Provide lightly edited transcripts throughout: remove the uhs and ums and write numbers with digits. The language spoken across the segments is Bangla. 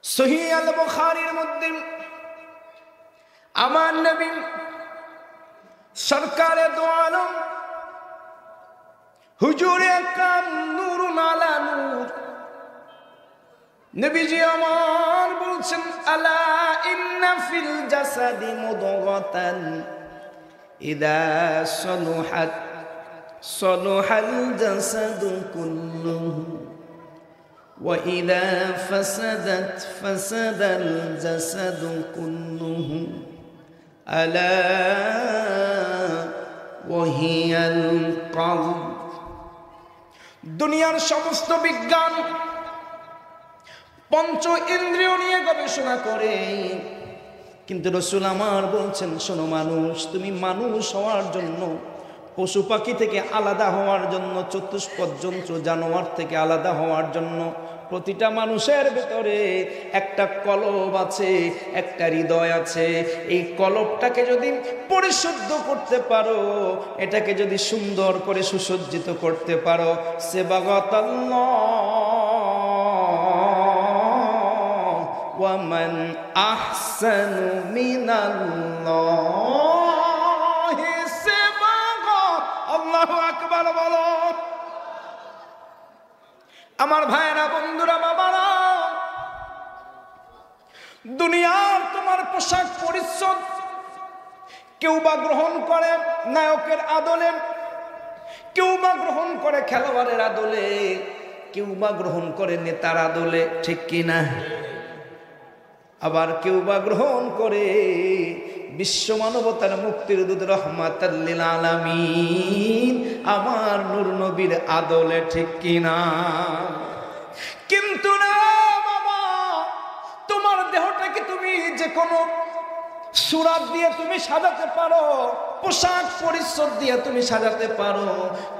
সহিহ আল বুখারীর মধ্যে আমার নবী সরকারে দো আলম হুজুরে আকরাম নূরুন আলা নূর নবীজি আমার বলছেন, আলা ইন্না ফিল জাসাদি মুদগাতান ইযা সলুহাত সলুহাল জাসাদু কুল্লুহু ওয়া ইযা ফাসাদাত ফাসাদাল জাসাদু কুল্লুহু আলা ওয়া হিয়াল কলব। দুনিয়ার সমস্ত বিজ্ঞান পঞ্চ ইন্দ্রিয় নিয়ে গবেষণা করে, কিন্তু রাসূল আমার বলছেন, শোনো মানুষ, তুমি মানুষ হওয়ার জন্য, পশু পাখি থেকে আলাদা হওয়ার জন্য, চতুষ্পদ জন্তু জানোয়ার থেকে আলাদা হওয়ার জন্য প্রতিটা মানুষের ভেতরে একটা কলব আছে, একটা হৃদয় আছে। এই কলবটাকে যদি পরিশুদ্ধ করতে পারো, এটাকে যদি সুন্দর করে সুসজ্জিত করতে পারো, ওয়ামান আহসানু মিনাল্লাহি সিবাগা। আল্লাহু আকবার বলো। আমার ভাইরা, বন্ধুরা, বাবারা, দুনিয়ার তোমার পোশাক পরিচ্ছদ কেউ বা গ্রহণ করে নায়কের আদলে, কেউ বা গ্রহণ করে খেলোয়াড়ের আদলে, কেউ বা গ্রহণ করে নেতার আদলে, ঠিক কিনা? আবার কেউ বা গ্রহণ করে বিশ্ব মানবতার মুক্তির দূত রহমাতাল লিল আলামিন আমার নূর নবীর আদলে, ঠিক কিনা? কিন্তু না বাবা, তোমার দেহটাকে তুমি যে কোনো সুরাত দিয়ে তুমি সাজাতে পারো, পোশাক পরিচ্ছদ দিয়ে তুমি সাজাতে পারো,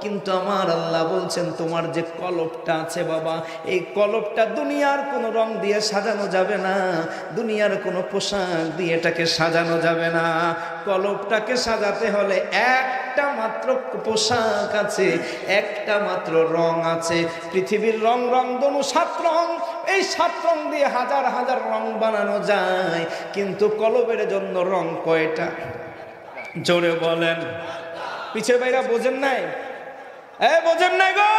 কিন্তু আমার আল্লাহ বলছেন তোমার যে কলবটা আছে বাবা, এই কলবটা দুনিয়ার কোনো রং দিয়ে সাজানো যাবে না, দুনিয়ার কোনো পোশাক দিয়ে এটাকে সাজানো যাবে না। কলবটাকে সাজাতে হলে একটা মাত্র পোশাক আছে, একটা মাত্র রং আছে। পৃথিবীর রং রংধনু 7 রং, এই 7 রং দিয়ে হাজার হাজার রং বানানো যায়, কিন্তু কলবের জন্য রং কয়টা? জোরে বলেন। পিছের ভাইরা বোঝেন নাই? বোঝেন নাই গো?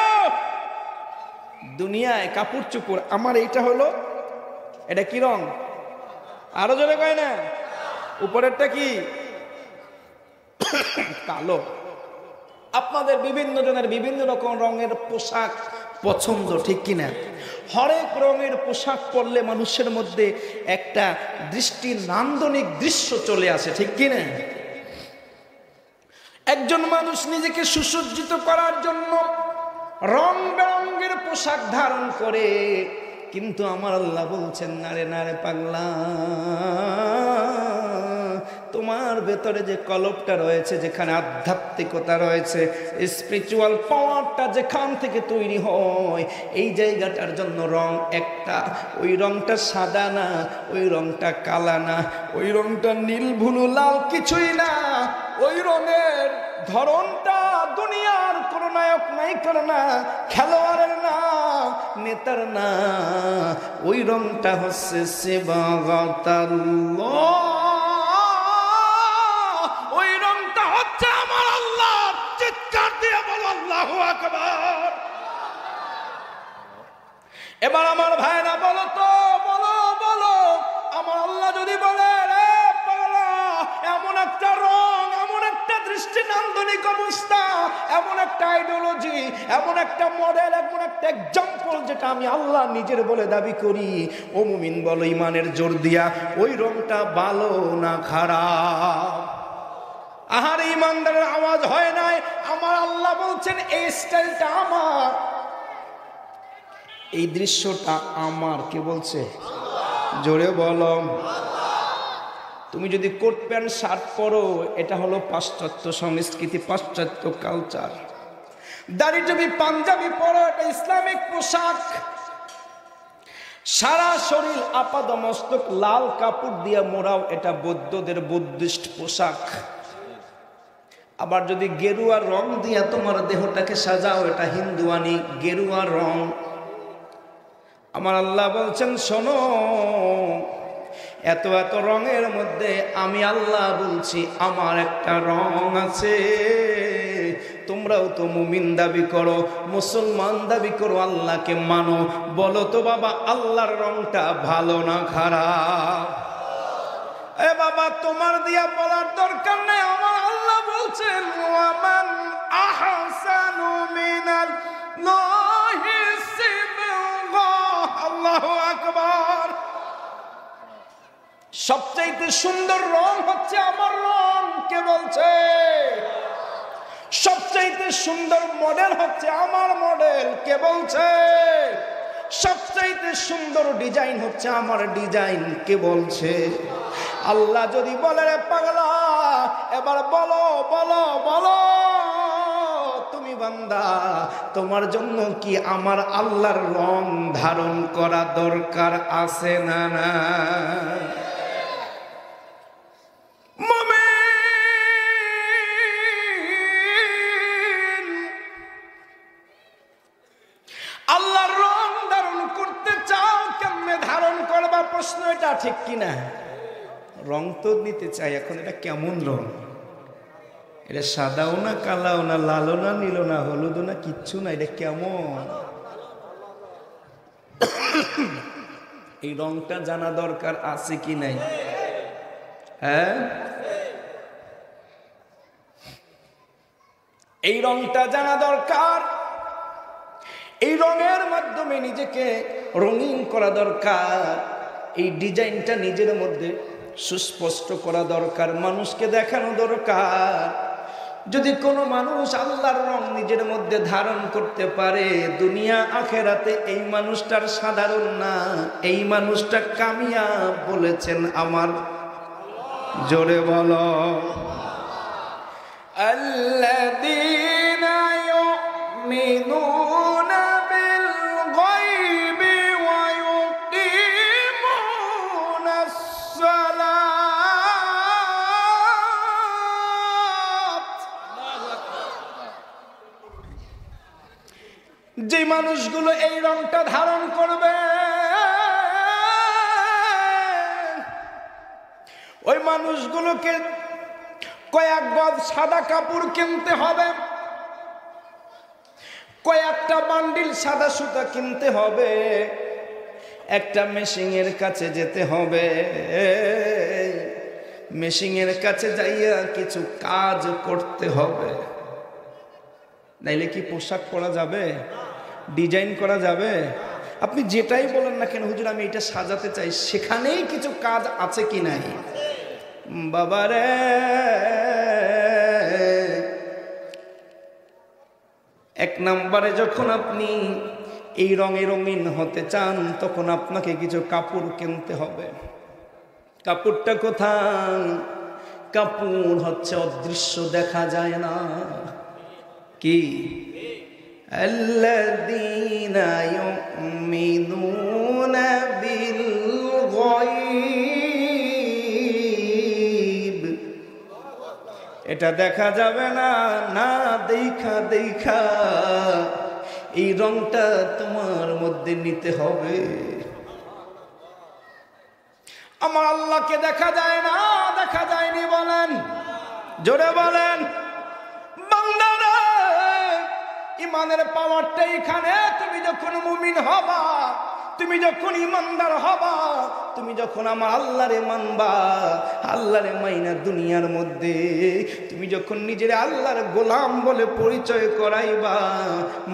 দুনিয়ায় কাপড় চোপড়, আমার এইটা হলো, এটা কি রং? আরো জোরে কয় না? উপরেরটা কি? কালো। আপনাদের বিভিন্ন জনের বিভিন্ন রকম রঙের পোশাক পছন্দ, ঠিক কিনা? হরেক রঙের পোশাক পরলে মানুষের মধ্যে একটা দৃষ্টি নান্দনিক দৃশ্য চলে আসে, ঠিক কিনা? একজন মানুষ নিজেকে সুসজ্জিত করার জন্য রং বেরঙের পোশাক ধারণ করে, কিন্তু আমার আল্লাহ বলছেন, নারে নারে পাগলা, তোমার ভেতরে যে কলবটা রয়েছে, যেখানে আধ্যাত্মিকতা রয়েছে, স্পিরিচুয়াল পাওয়ারটা যেখান থেকে তৈরি হয়, এই জায়গাটার জন্য রং একটা। ওই রংটা সাদা না, ওই রংটা কালা না, ওই রংটা নীল ভুলু লাল কিছুই না। ওই রঙের ধরনটা দুনিয়ার কোন নায়ক নায়িকার না, খেলোয়াড়ের না, নেতার না। ওই রংটা হচ্ছে সিবাগাতাল্লাহ। ওই রংটা হচ্ছে আমার আল্লাহ। চিৎকার দিয়ে বলো আল্লাহু আকবার। এবার আমার ভাইরা বলো তো, বলো বলো, আমার আল্লাহ যদি বলে, রে পাগলা, এমন একটা রং, এমন একটা দৃষ্টি নান্দনিক অবস্থা, এমন একটা আইডিওলজি, এমন একটা মডেল, এমন একটা এক্সাম্পল যেটা আমি আল্লাহ নিজের বলে দাবি করি, ও মুমিন বলো ইমানের জোর দিয়া, ওই রংটা ভালো না খারাপ? আহার ইমানদারের আওয়াজ হয় নাই। আমার আল্লাহ বলছেন এই স্টাইলটা আমার, এই দৃশ্যটা আমার। কে বলছে? জোরে বলো। তুমি যদি কোট প্যান্ট শার্ট পরো, এটা হলো পাশ্চাত্য সংস্কৃতি, পাশ্চাত্য কালচার। দাড়ি টুপি পাঞ্জাবি পরো, এটা ইসলামিক পোশাক। সারা শরীর আপাদমস্তক লাল কাপড় দিয়ে মোড়াও, এটা বৌদ্ধদের বুদ্ধিস্ট পোশাক। আবার যদি গেরুয়া রং দিয়া তোমার দেহটাকে সাজাও, এটা হিন্দুয়ানি গেরুয়া রং। আমার আল্লাহ বলছেন শোনো, এত এত রঙের মধ্যে আমি আল্লাহ বলছি আমার একটা রং আছে। তোমরাও তো মুমিন দাবি করো, মুসলমান দাবি করো, আল্লাহকে মানো, বলো তো বাবা আল্লাহর রংটা ভালো না খারাপ? এ বাবা তোমার দিয়া বলার দরকার নেই, আমার আল্লাহ বলছেন ওয়ামান আহসানু মিনাল্লাহি সিবগা। আল্লাহু আকবার। সবচাইতে সুন্দর রং হচ্ছে আমার রং। কে বলছে? সবচাইতে সুন্দর মডেল হচ্ছে আমার মডেল। কে বলছে? সবচাইতে সুন্দর ডিজাইন হচ্ছে আমার ডিজাইন। কে বলছে? আল্লাহ যদি বলে রে পাগলা এবার বলো বলো বলো তুমি বান্দা, তোমার জন্য কি আমার আল্লাহর রং ধারণ করা দরকার আছে না না? আল্লাহর রং ধারণ করতে চাও, কেমনে ধারণ করবা? প্রশ্ন এটা ঠিক কিনা? রং তো নিতে চাই, এখন এটা কেমন রং? এটা সাদাও না, কালাও না, লালও না, নীলও না, হলুদও না, কিচ্ছু না, এটা কেমন? এই রংটা জানা দরকার আছে কি নাই? হ্যাঁ, এই রংটা জানা দরকার। এই রঙের মাধ্যমে নিজেকে রঙিন করা দরকার। এই ডিজাইনটা নিজের মধ্যে সুস্পষ্ট করা দরকার, মানুষকে দেখানো দরকার। যদি কোনো মানুষ আল্লাহর রং নিজের মধ্যে ধারণ করতে পারে, দুনিয়া আখেরাতে এই মানুষটার সাধারণ না, এই মানুষটা কামিয়াব বলেছেন আমার। জোরে বলো আল্লাযীনা ইউমিনুনা বিল গায়বি ওয়া ইউকিমুনাস সালাত। যে মানুষগুলো এই রংটা ধারণ করবে, ওই মানুষগুলোকে কয়েক গজ সাদা কাপড় কিনতে হবে, কয়েকটা বান্ডিল সাদা সুতা কিনতে হবে, একটা মেশিনের কাছে যেতে হবে, মেশিনের কাছে যাইয়া কিছু কাজ করতে হবে। নাইলে কি পোশাক পরা যাবে? ডিজাইন করা যাবে? আপনি যেটাই বলেন না কেন, হুজুর আমি এটা সাজাতে চাই, সেখানেই কিছু কাজ আছে কি নাই? বাবারে, এক নম্বরে যখন আপনি এই রঙে রঙিন হতে চান, তখন আপনাকে কিছু কাপড় কিনতে হবে। কাপড়টা কোথায়? কাপড় হচ্ছে অদৃশ্য, দেখা যায় না। কি? আল্লাযীনা ইউমিনুনা বিল গায়ব। এটা দেখা যাবে না, না দেখা দেখা এই রংটা তোমার মধ্যে নিতে হবে। আমার আল্লাহকে দেখা যায় না, দেখা যায়নি বলেন? জোরে বলেন। বান্দারা, ইমানের পাওয়ারটা এখানে। তুমি যখন মুমিন হবা, তুমি যখন ইমানদার হবা, তুমি যখন আমার আল্লাহরে মানবা, আল্লাহরে মাইনা দুনিয়ার মধ্যে তুমি যখন নিজের আল্লাহর গোলাম বলে পরিচয় করাইবা,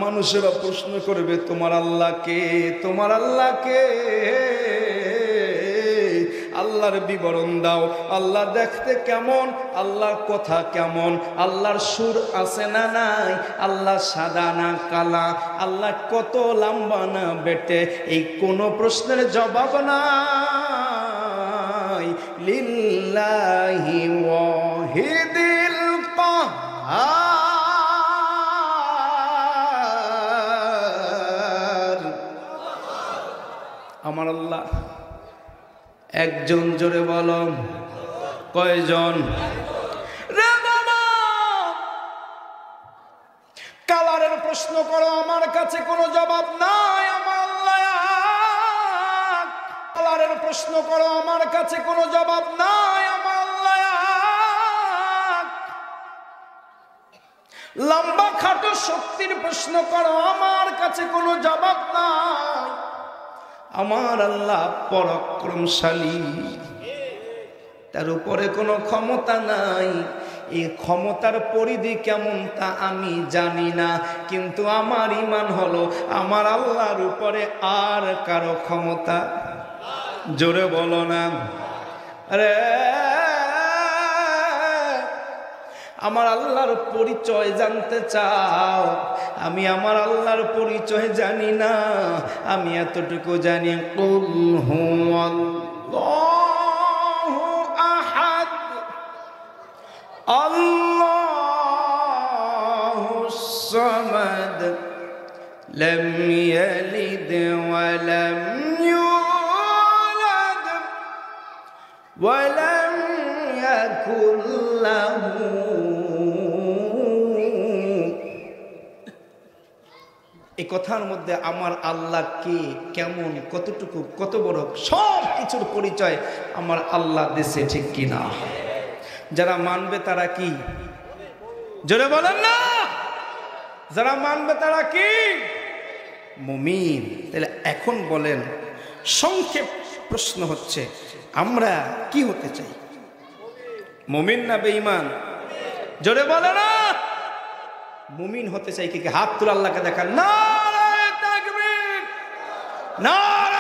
মানুষেরা প্রশ্ন করবে তোমার আল্লাহকে, তোমার আল্লাহকে। আল্লাহর বিবরণ দাও, আল্লাহ দেখতে কেমন, আল্লাহর কথা কেমন, আল্লাহর সুর আছে না নাই, আল্লাহ সাদা না কালা, আল্লাহ কত লম্বা না বেটে, এই কোনো প্রশ্নের জবাব নাই। লিল্লাহি ওয়াহিদিল কাহ্হার। আমার আল্লাহ একজন। জোরে বলো কয়জন? রে বাবা, কালারের প্রশ্ন করো, আমার কাছে কোনো জবাব নাই। আমার আল্লাহ পরিবারের প্রশ্ন করো, আমার কাছে কোনো জবাব নাই। আমার আল্লাহ এক। লম্বা খাটো শক্তির প্রশ্ন করো, আমার কাছে কোনো জবাব নাই। আমার আল্লাহ পরাক্রমশালী, তার উপরে কোনো ক্ষমতা নাই। এই ক্ষমতার পরিধি কেমন তা আমি জানি না, কিন্তু আমার ঈমান হলো আমার আল্লাহর উপরে আর কারো ক্ষমতা। জোরে বলো না আরে। আমার আল্লাহর পরিচয় জানতে চাও? আমি আমার আল্লাহর পরিচয় জানি না, আমি এতটুকু জানি, কুল হুয়াল্লাহু আহাদ আল্লাহুস সামাদ লাম ইয়ালিদ ওয়া লাম ইউলাদ ওয়া লাম ইয়াকুল লাহু। এই কথার মধ্যে আমার আল্লাহ কে, কেমন, কতটুকু, কত বড়, সব কিছুর পরিচয় আমার আল্লাহ দিয়েছে, ঠিক কিনা? যারা মানবে তারা কি? জোরে বলেন না। যারা মানবে তারা কি? মুমিন। তাহলে এখন বলেন, সংক্ষেপ প্রশ্ন হচ্ছে, আমরা কি হতে চাই? মুমিন না বেঈমান? জোরে বলে না। মুমিন হতে চাই কি? হাত তুলে আল্লাহকে দেখান, নারে তাকবীর, নারে